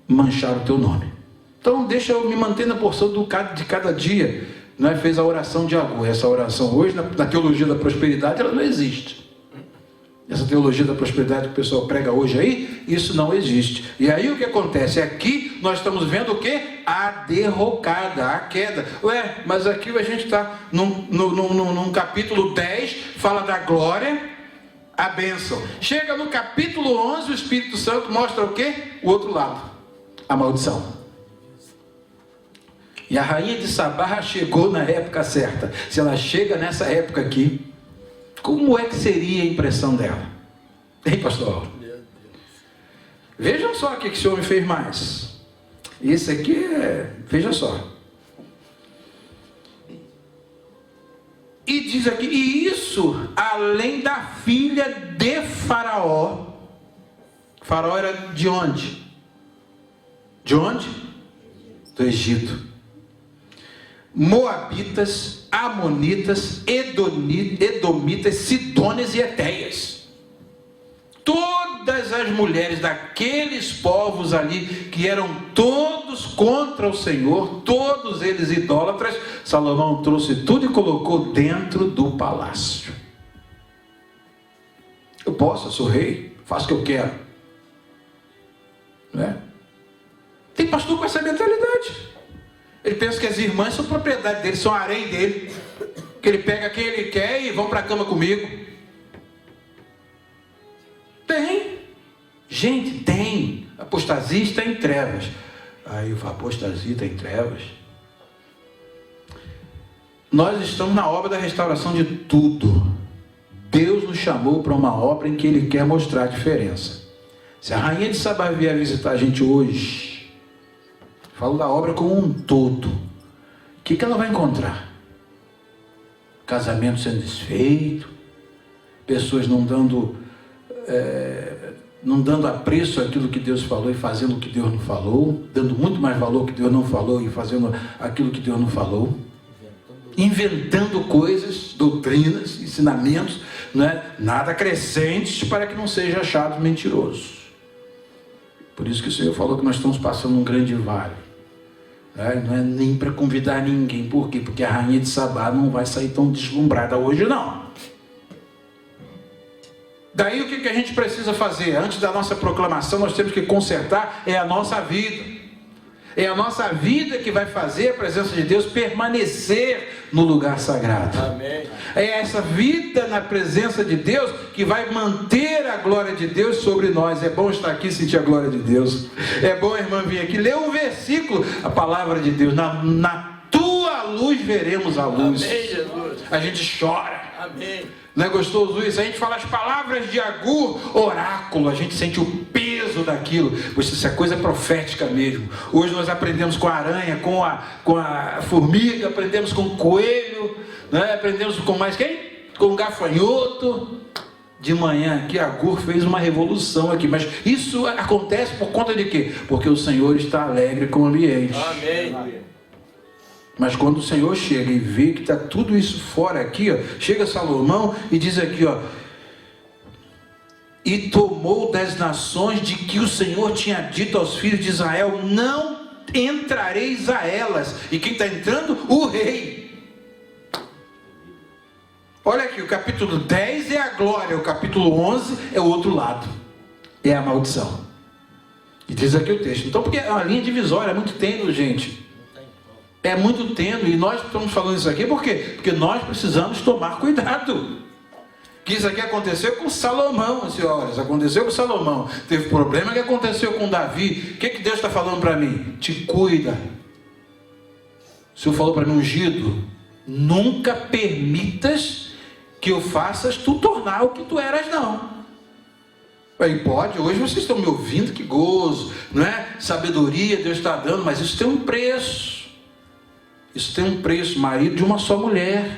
manchar o teu nome. Então deixa eu me manter na porção de cada dia. Nós fez a oração de Agur. Essa oração hoje, na teologia da prosperidade, ela não existe. Essa teologia da prosperidade que o pessoal prega hoje aí, isso não existe. E aí o que acontece? Aqui nós estamos vendo o quê? A derrocada, a queda. Ué, mas aqui a gente está num capítulo 10, fala da glória, a bênção. Chega no capítulo 11, o Espírito Santo mostra o quê? O outro lado, a maldição. E a rainha de Sabá chegou na época certa. Se ela chega nessa época aqui, como é que seria a impressão dela? Hein, pastor? Vejam só o que esse homem fez mais. Esse aqui veja só. E diz aqui, e isso além da filha de Faraó. Faraó era de onde? De onde? Do Egito. Moabitas, Amonitas, Edomitas, Sidônias e Etéias. Todas as mulheres daqueles povos ali, que eram todos contra o Senhor, todos eles idólatras, Salomão trouxe tudo e colocou dentro do palácio. Eu sou rei, faço o que eu quero. Não é? Tem pastor com essa mentalidade. Ele pensa que as irmãs são propriedade dele, são harém dele. Que ele pega quem ele quer e vão para a cama comigo. Tem. Gente, tem. Apostasia está em trevas. Aí a apostasia está em trevas. Nós estamos na obra da restauração de tudo. Deus nos chamou para uma obra em que Ele quer mostrar a diferença. Se a rainha de Sabá vier visitar a gente hoje, falo da obra como um todo, o que ela vai encontrar? Casamento sendo desfeito, pessoas não dando apreço àquilo que Deus falou e fazendo o que Deus não falou, dando muito mais valor que Deus não falou e fazendo aquilo que Deus não falou, inventando coisas, doutrinas, ensinamentos, nada crescentes para que não sejam achados mentirosos. Por isso que o Senhor falou que nós estamos passando um grande vale. Não é nem para convidar ninguém. Por quê? Porque a rainha de Sabá não vai sair tão deslumbrada hoje, não. Daí o que a gente precisa fazer? Antes da nossa proclamação, nós temos que consertar a nossa vida. É a nossa vida que vai fazer a presença de Deus permanecer no lugar sagrado. Amém. É essa vida na presença de Deus que vai manter a glória de Deus sobre nós. É bom estar aqui e sentir a glória de Deus. É bom, irmã, vir aqui ler um versículo, a palavra de Deus. Na tua luz veremos a luz. Amém, Jesus. A gente chora. Amém. Não é gostoso isso? A gente fala as palavras de Agur, oráculo, a gente sente o peso disso ou daquilo. Pois isso é coisa profética mesmo. Hoje nós aprendemos com a aranha, com a formiga, aprendemos com o coelho, né? Aprendemos com mais quem? Com o gafanhoto. De manhã aqui a Gur fez uma revolução aqui, mas isso acontece por conta de quê? Porque o Senhor está alegre com o ambiente. Amém. Mas quando o Senhor chega e vê que está tudo isso fora aqui, ó, chega Salomão e diz aqui, ó, e tomou das nações de que o Senhor tinha dito aos filhos de Israel, não entrareis a elas. E quem está entrando? O rei. Olha aqui, o capítulo 10 é a glória, o capítulo 11 é o outro lado, é a maldição. E diz aqui o texto. Então, porque é uma linha divisória, é muito tênue, gente. É muito tênue, e nós estamos falando isso aqui por quê? Porque nós precisamos tomar cuidado. Que isso aqui aconteceu com Salomão, senhoras, aconteceu com Salomão. Teve problema que aconteceu com Davi. O que Deus está falando para mim? Te cuida. O Senhor falou para mim, ungido, nunca permitas que eu faças tu tornar o que tu eras, não. Aí pode, hoje vocês estão me ouvindo, que gozo, não é? Sabedoria Deus está dando, mas isso tem um preço. Isso tem um preço, marido de uma só mulher.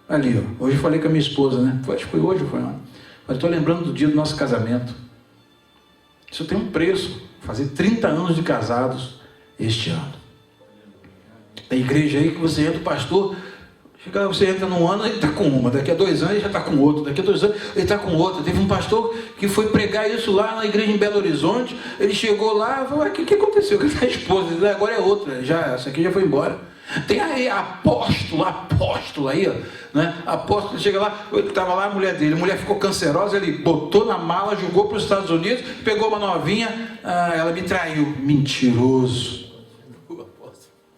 Ali, ó, hoje eu falei com a minha esposa, né? Acho que foi hoje ou foi ontem. Mas estou lembrando do dia do nosso casamento. Isso tem um preço. Fazer 30 anos de casados este ano. A igreja aí que você entra, o pastor, você entra num ano, ele está com uma, daqui a 2 anos ele já está com outro, daqui a 2 anos ele está com outra. Teve um pastor que foi pregar isso lá na igreja em Belo Horizonte, ele chegou lá e falou, o que aconteceu? A esposa dele, agora é outra, essa aqui já foi embora. Tem aí apóstolo aí, ó, né? Apóstolo, chega lá, estava lá a mulher dele, a mulher ficou cancerosa, ele botou na mala, jogou para os Estados Unidos, pegou uma novinha, ela me traiu, mentiroso.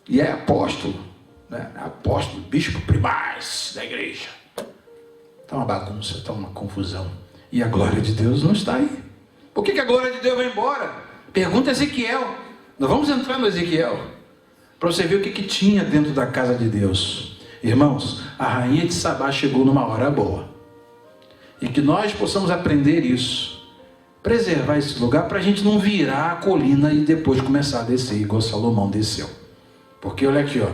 E é apóstolo, né? Apóstolo, bispo primaz da igreja. Está uma bagunça, está uma confusão. E a glória de Deus não está aí. Por que a glória de Deus vai embora? Pergunta Ezequiel. Nós vamos entrar no Ezequiel, para você ver o que tinha dentro da casa de Deus. Irmãos, a rainha de Sabá chegou numa hora boa. E que nós possamos aprender isso. Preservar esse lugar para a gente não virar a colina e depois começar a descer, igual Salomão desceu. Porque olha aqui, ó.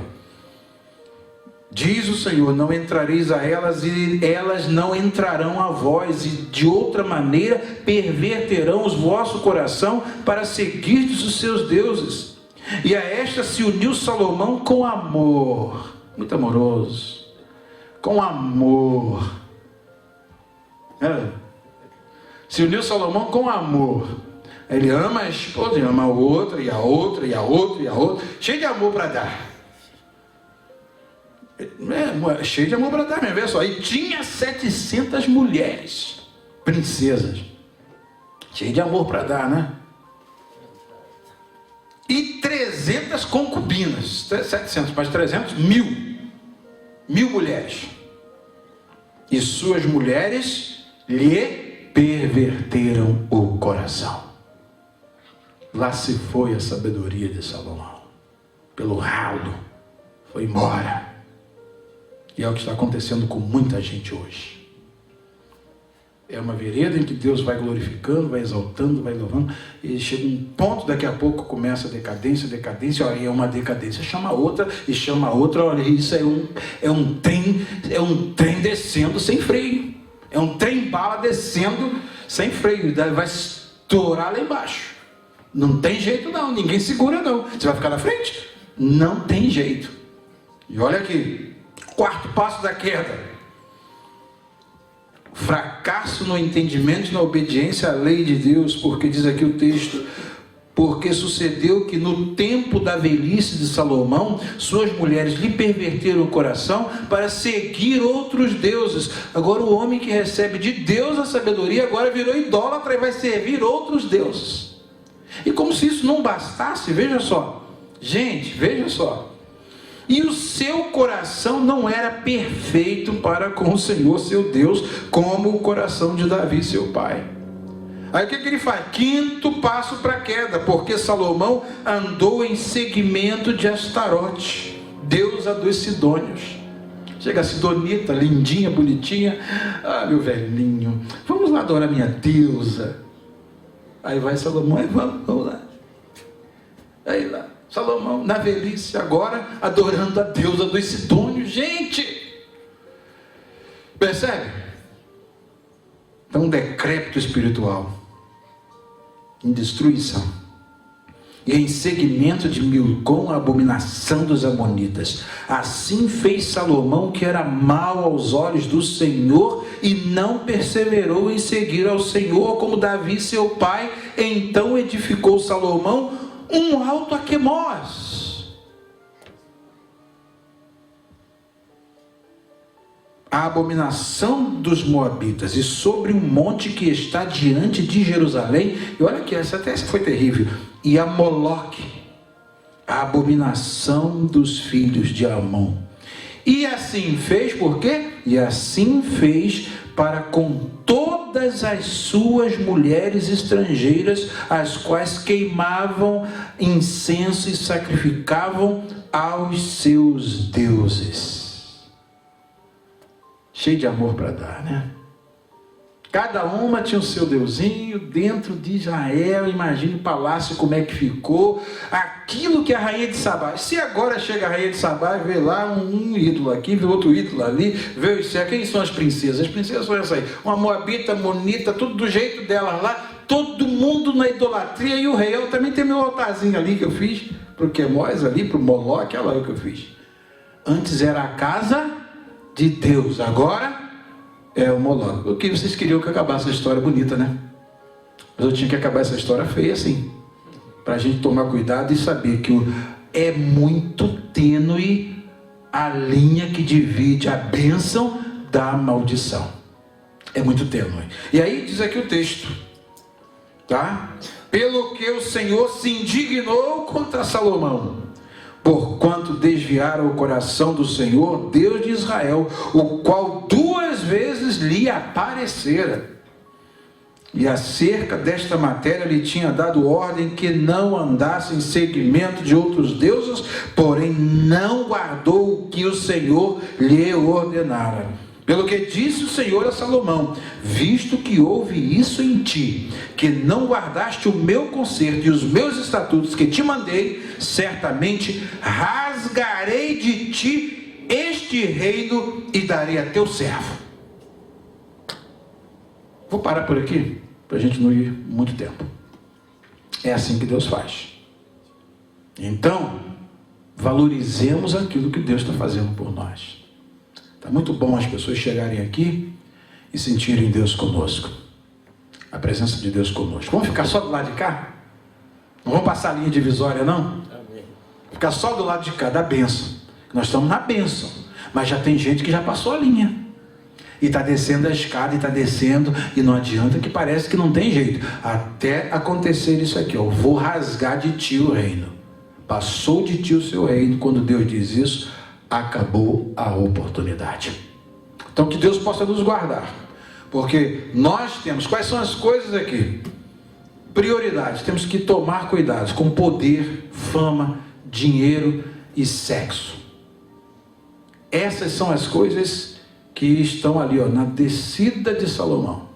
Diz o Senhor, não entrareis a elas e elas não entrarão a vós, e de outra maneira perverterão os vosso coração para seguirdes os seus deuses. E a esta se uniu Salomão com amor, muito amoroso, com amor. Se uniu Salomão com amor. Ele ama a esposa, ele ama a outra, e a outra, e a outra, e a outra, cheio de amor para dar. Cheio de amor para dar mesmo, vê só. E tinha 700 mulheres, princesas, cheio de amor para dar, né? E 300 concubinas, 700 mais 300, 1000 mulheres. E suas mulheres lhe perverteram o coração. Lá se foi a sabedoria de Salomão, pelo ralo, foi embora. E é o que está acontecendo com muita gente hoje. É uma vereda em que Deus vai glorificando, vai exaltando, vai louvando, e chega um ponto, daqui a pouco começa a decadência, olha, é uma decadência, chama outra, e chama outra, olha, isso é um trem descendo sem freio, é um trem bala descendo sem freio, vai estourar lá embaixo. Não tem jeito não, ninguém segura não, você vai ficar na frente? Não tem jeito. E olha aqui, 4º passo da queda: fracasso no entendimento e na obediência à lei de Deus, porque diz aqui o texto, porque sucedeu que no tempo da velhice de Salomão, suas mulheres lhe perverteram o coração para seguir outros deuses. Agora o homem que recebe de Deus a sabedoria, agora virou idólatra e vai servir outros deuses. E como se isso não bastasse, veja só, gente, veja só, e o seu coração não era perfeito para com o Senhor seu Deus, como o coração de Davi seu pai. Aí o que ele faz? 5º passo para a queda, porque Salomão andou em seguimento de Astarote, deusa dos Sidônios. Chega a Sidonita, lindinha, bonitinha, meu velhinho, vamos lá adorar minha deusa. Aí vai Salomão, aí vamos lá. Aí lá, Salomão, na velhice, agora, adorando a deusa dos sidônios. Gente! Percebe? Então, um decrépito espiritual, em destruição, e em seguimento de Milcom, a abominação dos amonitas. Assim fez Salomão, que era mau aos olhos do Senhor, e não perseverou em seguir ao Senhor, como Davi seu pai. Então edificou Salomão um alto a Quemós. A abominação dos moabitas, e sobre um monte que está diante de Jerusalém. E olha aqui, essa foi terrível. E a Moloque, a abominação dos filhos de Amon. E assim fez, por quê? E assim fez para com todas as suas mulheres estrangeiras, as quais queimavam incenso e sacrificavam aos seus deuses. Cheio de amor para dar, né? Cada uma tinha o seu deusinho dentro de Israel. Imagine o palácio como é que ficou. Aquilo que a rainha de Sabá. Se agora chega a rainha de Sabá e vê lá um ídolo aqui, vê outro ídolo ali, vê isso. Quem são as princesas? As princesas são essas aí. Uma moabita, monita, tudo do jeito delas lá. Todo mundo na idolatria. E o rei, eu também tenho meu altarzinho ali que eu fiz para o Quemós ali, para o Moloque. Olha lá o que eu fiz. Antes era a casa de Deus, agora é o Moloque. O que vocês queriam que acabasse a história bonita, né? Mas eu tinha que acabar essa história feia assim, para a gente tomar cuidado e saber que é muito tênue a linha que divide a bênção da maldição. É muito tênue. E aí diz aqui o texto, tá? Pelo que o Senhor se indignou contra Salomão, porquanto desviaram o coração do Senhor, Deus de Israel, o qual 2 vezes lhe aparecera. E acerca desta matéria lhe tinha dado ordem que não andasse em seguimento de outros deuses, porém não guardou o que o Senhor lhe ordenara. Pelo que disse o Senhor a Salomão: visto que houve isso em ti, que não guardaste o meu conserto e os meus estatutos que te mandei, certamente rasgarei de ti este reino e darei a teu servo. Vou parar por aqui, para a gente não ir muito tempo. É assim que Deus faz. Então, valorizemos aquilo que Deus está fazendo por nós. Está muito bom as pessoas chegarem aqui e sentirem Deus conosco. A presença de Deus conosco. Vamos ficar só do lado de cá? Não vamos passar a linha divisória, não? Amém. Ficar só do lado de cá, da bênção. Nós estamos na bênção. Mas já tem gente que já passou a linha. E está descendo a escada, e está descendo, e não adianta, que parece que não tem jeito. Até acontecer isso aqui, ó. Vou rasgar de ti o reino. Passou de ti o seu reino. Quando Deus diz isso, acabou a oportunidade. Então que Deus possa nos guardar, porque nós temos, quais são as coisas aqui? Prioridades, temos que tomar cuidado com poder, fama, dinheiro e sexo. Essas são as coisas que estão ali, ó, na descida de Salomão,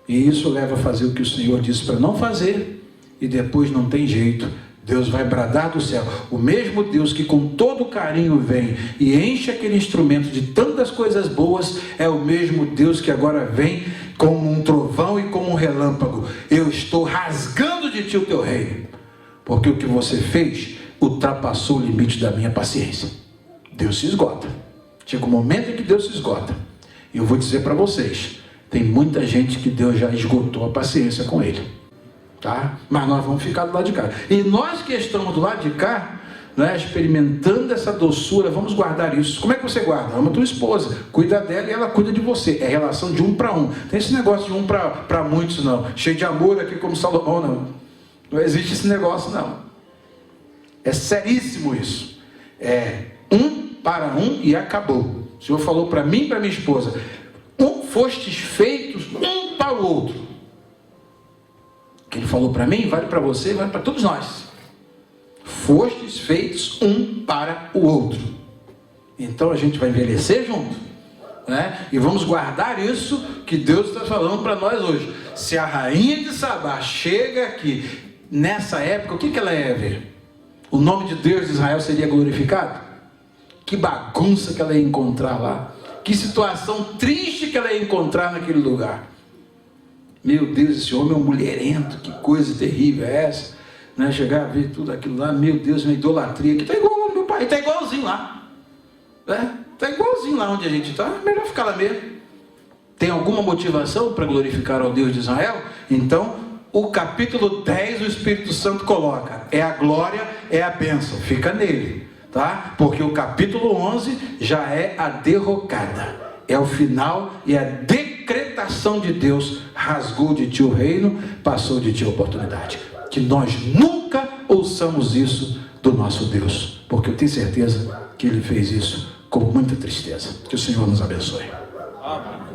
e isso leva a fazer o que o Senhor disse para não fazer, e depois não tem jeito. Deus vai bradar do céu. O mesmo Deus que com todo carinho vem e enche aquele instrumento de tantas coisas boas, é o mesmo Deus que agora vem como um trovão e como um relâmpago. Eu estou rasgando de ti o teu reino, porque o que você fez ultrapassou o limite da minha paciência. Deus se esgota. Chega um momento em que Deus se esgota. E eu vou dizer para vocês, tem muita gente que Deus já esgotou a paciência com ele. Tá? Mas nós vamos ficar do lado de cá. E nós que estamos do lado de cá, né, experimentando essa doçura, vamos guardar isso. Como é que você guarda? Ama tua esposa, cuida dela e ela cuida de você. É relação de um para um. Tem esse negócio de um para muitos, não. Cheio de amor aqui como Salomão, não. Não existe esse negócio, não. É seríssimo isso. É um para um e acabou. O Senhor falou para mim e para minha esposa: fostes feitos um para o outro. O que ele falou para mim, vale para você, vale para todos nós. Fostes feitos um para o outro. Então a gente vai envelhecer junto, né? E vamos guardar isso que Deus está falando para nós hoje. Se a rainha de Sabá chega aqui, nessa época, o que ela ia ver? O nome de Deus de Israel seria glorificado? Que bagunça que ela ia encontrar lá. Que situação triste que ela ia encontrar naquele lugar. Meu Deus, esse homem é um mulherento, que coisa terrível é essa? Né? Chegar a ver tudo aquilo lá, meu Deus, uma idolatria, que está igual ao meu pai, está igualzinho lá. Está igualzinho lá onde a gente está, melhor ficar lá mesmo. Tem alguma motivação para glorificar ao Deus de Israel? Então, o capítulo 10, o Espírito Santo coloca, é a glória, é a bênção, fica nele, tá? Porque o capítulo 11 já é a derrocada, é o final e a decretação de Deus, rasgou de ti o reino, passou de ti a oportunidade. Que nós nunca ouçamos isso do nosso Deus, porque eu tenho certeza que Ele fez isso com muita tristeza. Que o Senhor nos abençoe. Amém.